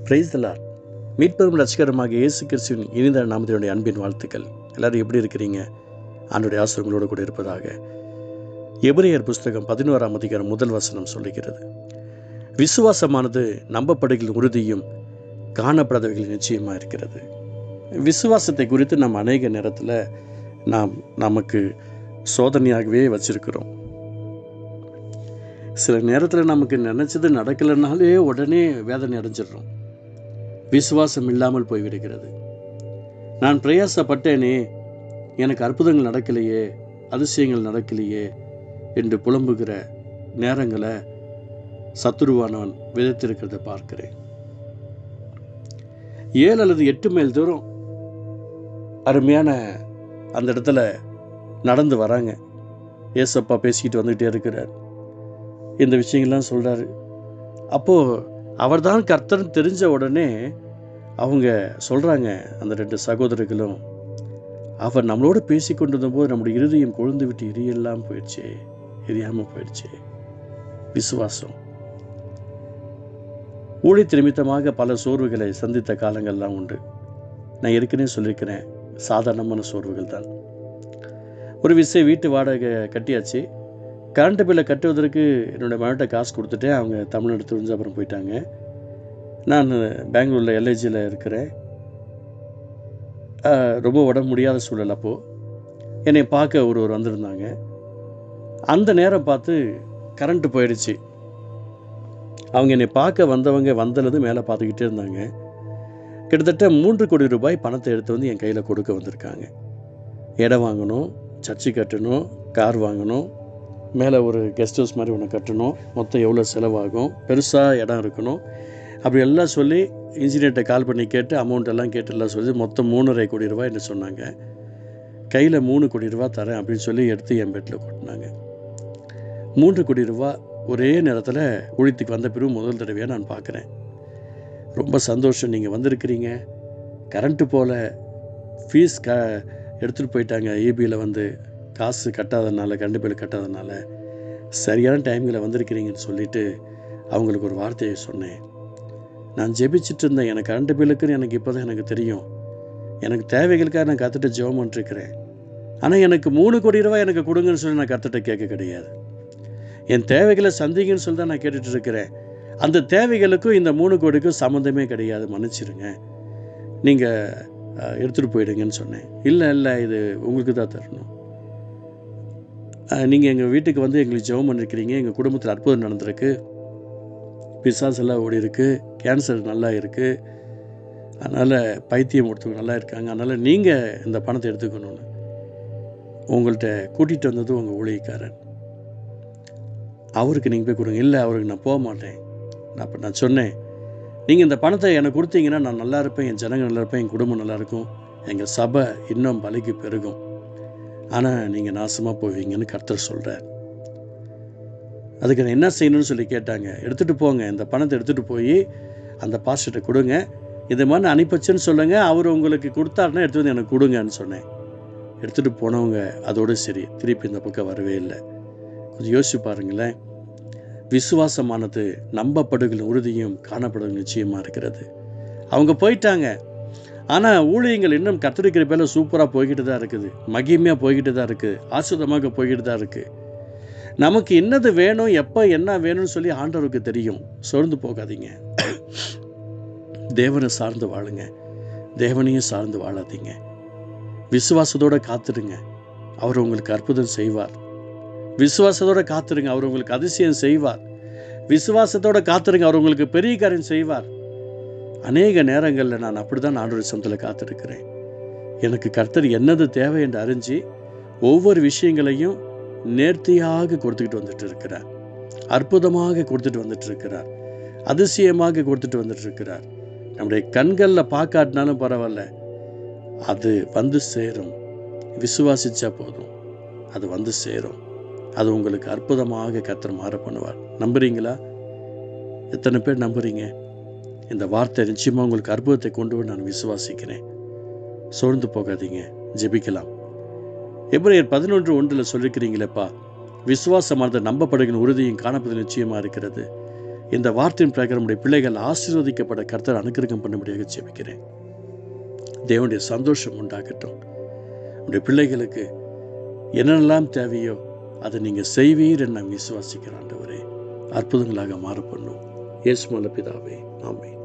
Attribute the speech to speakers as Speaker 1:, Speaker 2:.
Speaker 1: Praise the Lord. மீட்பெரும் ரட்சகருமாக இயேசு கிறிஸ்துவின் இனித நாமத்தினுடைய அன்பின் வாழ்த்துக்கள். எல்லாரும் எப்படி இருக்கிறீங்க? ஆண்டவருடைய ஆசீர்வாதங்களோடு கூட இருப்பதாக. எபிரேயர் புஸ்தகம் 11ஆம் அதிகாரம் முதல் வசனம் சொல்லுகிறது, விசுவாசமானது நம்பப்படுகிற உறுதியும் காணப்படாதவைகள் நிச்சயமாக இருக்கிறது. விசுவாசத்தை குறித்து நம்ம அநேக நேரத்தில் நமக்கு சோதனையாகவே வச்சிருக்கிறோம். சில நேரத்தில் நமக்கு நினச்சது நடக்கலைனாலே உடனே வேதனை அடைஞ்சிடுறோம். விசுவாசம் இல்லாமல் போய்விடுகிறது. நான் பிரயாசப்பட்டேனே, எனக்கு அற்புதங்கள் நடக்கலையே, அதிசயங்கள் நடக்கலையே என்று புலம்புகிற நேரங்களை சத்துருவானவன் விதைத்திருக்கிறத பார்க்கிறேன். 7 அல்லது 8 மைல் தூரம் அருமையான அந்த இடத்துல நடந்து வராங்க. ஏசப்பா பேசிக்கிட்டு வந்துக்கிட்டே இருக்கிறார். இந்த விஷயங்கள்லாம் சொல்கிறாரு. அப்போது அவர் தான் கர்த்தர்னு தெரிஞ்ச உடனே அவங்க சொல்கிறாங்க, அந்த 2 சகோதரர்களும், அவர் நம்மளோடு பேசி கொண்டிருந்தபோது நம்முடைய இருதயம் கொழுந்து விட்டு எரியெல்லாம் போயிடுச்சே, எரியாமல் போயிடுச்சே. விசுவாசம். ஊழியத்து நிமித்தமாக பல சோர்வுகளை சந்தித்த காலங்கள்லாம் உண்டு. நான் ஏற்கனவே சொல்லியிருக்கிறேன், சாதாரணமான சோர்வுகள் தான். ஒரு விஷயம், வீட்டு வாடகை கட்டியாச்சு. கரண்ட் பில்லை கட்டுவதற்கு என்னோடய மகன்கிட்ட காசு கொடுத்துட்டேன். அவங்க தமிழ்நாடு தெரிஞ்சு அப்புறம் போயிட்டாங்க. நான் பெங்களூரில் எல்ஐஜியில் இருக்கிறேன். ரொம்ப உடம்பு முடியாத சூழல். அப்போது என்னை பார்க்க ஒருவர் வந்திருந்தாங்க. அந்த நேரம் பார்த்து கரண்ட்டு போயிடுச்சு. அவங்க என்னை பார்க்க வந்தது மேலே பார்த்துக்கிட்டே இருந்தாங்க. கிட்டத்தட்ட 3 கோடி ரூபாய் பணத்தை எடுத்து வந்து என் கையில் கொடுக்க வந்திருக்காங்க. இடம் வாங்கணும், சர்ச்சு கட்டணும், கார் வாங்கணும், மேலே ஒரு கெஸ்ட் ஹவுஸ் மாதிரி ஒன்று கட்டணும், மொத்தம் எவ்வளோ செலவாகும், பெருசாக இடம் இருக்கணும், அப்படி எல்லாம் சொல்லி இன்ஜினியர்கிட்ட கால் பண்ணி கேட்டு அமௌண்ட் எல்லாம் கேட்டுலாம் சொல்லி மொத்தம் 3.5 கோடி ரூபாய் என்று சொன்னாங்க. கையில் 3 கோடி ரூபா தரேன் அப்படின்னு சொல்லி எடுத்து என் பெட்டில் கொட்டினாங்க. 3 கோடி ரூபா ஒரே நேரத்தில் ஊழியத்துக்கு வந்த பிறகு முதல் தடவையாக நான் பார்க்குறேன். ரொம்ப சந்தோஷம், நீங்கள் வந்திருக்கிறீங்க. கரண்ட்டு போல் ஃபீஸ் எடுத்துகிட்டு போயிட்டாங்க. ஈபியில் வந்து காசு கட்டாதனால, கரண்ட் பில் கட்டாதனால சரியான டைமில் வந்திருக்கிறீங்கன்னு சொல்லிவிட்டு அவங்களுக்கு ஒரு வார்த்தையை சொன்னேன். நான் ஜெபிச்சுட்டு இருந்தேன். எனக்கு கரண்ட் பில்லுக்குன்னு எனக்கு இப்போ தான் எனக்கு தெரியும். எனக்கு தேவைகளுக்காக நான் கற்றுட்டு ஜெபம் பண்ணிருக்கிறேன். ஆனால் எனக்கு 3 கோடி ரூபாய் எனக்கு கொடுங்கன்னு சொல்லி நான் கற்றுட்ட கேட்க கிடையாது. என் தேவைகளை சந்திங்கன்னு சொல்லி தான் நான் கேட்டுட்டு இருக்கிறேன். அந்த தேவைகளுக்கும் இந்த 3 கோடிக்கும் சம்மந்தமே கிடையாது, மன்னிச்சிருங்க, நீங்கள் எடுத்துகிட்டு போயிடுங்கன்னு சொன்னேன். இல்லை இது உங்களுக்கு தான் தரணும். நீங்கள் எங்கள் வீட்டுக்கு வந்து எங்களுக்கு ஜெபம் பண்ணிருக்கிறீங்க, எங்கள் குடும்பத்தில் அற்புதம் நடந்திருக்கு, பிசாசு எல்லாம் ஓடி இருக்குது, கேன்சர் நல்லா இருக்குது, அதனால் பைத்தியம் ஒருத்தவங்க நல்லா இருக்காங்க, அதனால் நீங்கள் இந்த பணத்தை எடுத்துக்கணும்னு உங்கள்கிட்ட கூட்டிகிட்டு வந்தது உங்கள் ஊழியக்காரன். அவருக்கு நீங்கள் போய் கொடுங்க. இல்லை, அவருக்கு நான் போக மாட்டேன். அப்போ நான் சொன்னேன், நீங்கள் இந்த பணத்தை எனக்கு கொடுத்தீங்கன்னா நான் நல்லா இருப்பேன், என் ஜனங்கள் நல்லா இருப்பேன், என் குடும்பம் நல்லாயிருக்கும், எங்கள் சபை இன்னும் பலிக்கு பெருகும். ஆனால் நீங்கள் நாசமாக போவீங்கன்னு கர்த்தர் சொல்கிறார். அதுக்கு நான் என்ன செய்யணும்னு சொல்லி கேட்டாங்க. எடுத்துகிட்டு போங்க, இந்த பணத்தை எடுத்துகிட்டு போய் அந்த பாஸ்டர்கிட்ட கொடுங்க, இது மாதிரி அனுப்பிச்சுன்னு சொல்லுங்கள், அவர் உங்களுக்கு கொடுத்தாருன்னா எடுத்து வந்து எனக்கு கொடுங்கன்னு சொன்னேன். எடுத்துகிட்டு போனவங்க அதோடு சரி, திருப்பி இந்த பக்கம் வரவே இல்லை. கொஞ்சம் யோசிச்சு பாருங்களேன். விசுவாசமானது நம்பப்படுகிற உறுதியும் காணப்படுகிற நிச்சயமாக இருக்கிறது. அவங்க போயிட்டாங்க. ஆனால் ஊழியங்கள் இன்னும் கர்த்தருடைய கிருபையில சூப்பராக போய்கிட்டு தான் இருக்குது, மகிமையாக போய்கிட்டு தான் இருக்குது, ஆசுதமாக போய்கிட்டு தான் இருக்குது. நமக்கு என்னது வேணும், எப்போ என்ன வேணும்னு சொல்லி ஆண்டவருக்கு தெரியும். சோர்ந்து போகாதீங்க. தேவனை சார்ந்து வாழுங்க, தேவனையும் சார்ந்து வாழாதீங்க. விசுவாசத்தோடு காத்துடுங்க, அவர் உங்களுக்கு அற்புதம் செய்வார். விசுவாசத்தோடு காத்துருங்க, அவர் உங்களுக்கு அதிசயம் செய்வார். விசுவாசத்தோடு காத்துருங்க, அவர் உங்களுக்கு பெரிய காரியம் செய்வார். அநேக நேரங்களில் நான் அப்படி தான் ஆண்டவருடைய சமூகத்தில் காத்திருக்கிறேன். எனக்கு கர்த்தர் என்னது தேவை என்று அறிஞ்சு ஒவ்வொரு விஷயங்களையும் நேர்த்தியாக கொடுத்துக்கிட்டு வந்துட்டு இருக்கிறார், அற்புதமாக கொடுத்துட்டு வந்துட்டு இருக்கிறார், அதிசயமாக கொடுத்துட்டு வந்துட்டு இருக்கிறார். நம்முடைய கண்களில் பார்க்காட்டினாலும் பரவாயில்ல, அது வந்து சேரும். விசுவாசிச்சா போதும், அது வந்து சேரும். அது உங்களுக்கு அற்புதமாக கர்த்தர் மாற பண்ணுவார். நம்புறீங்களா? எத்தனை பேர் நம்புறீங்க? இந்த வார்த்தை நிச்சயமாக உங்களுக்கு அற்புதத்தை கொண்டு வந்து நான் விசுவாசிக்கிறேன். சோர்ந்து போகாதீங்க, ஜெபிக்கலாம். எபிரேயர் 11:1 சொல்லியிருக்கிறீங்களேப்பா, விசுவாசமானது நம்பப்படுகிற உறுதியும் காணப்படுவது நிச்சயமாக இருக்கிறது. இந்த வார்த்தையின் பிரகாரம் நம்முடைய பிள்ளைகள் ஆசீர்வதிக்கப்பட கர்த்தர் அனுக்கிரகம் பண்ணும்படியாக ஜெபிக்கிறேன். தேவனுடைய சந்தோஷம் உண்டாகட்டும். உடைய பிள்ளைகளுக்கு என்னென்னலாம் தேவையோ அதை நீங்கள் செய்வீர் என்று நான் விசுவாசிக்கிறேன். ஆண்டவரே, அற்புதங்களாக மாற பண்ணும். இயேசு மூலம் பிதாவே, ஆமென்.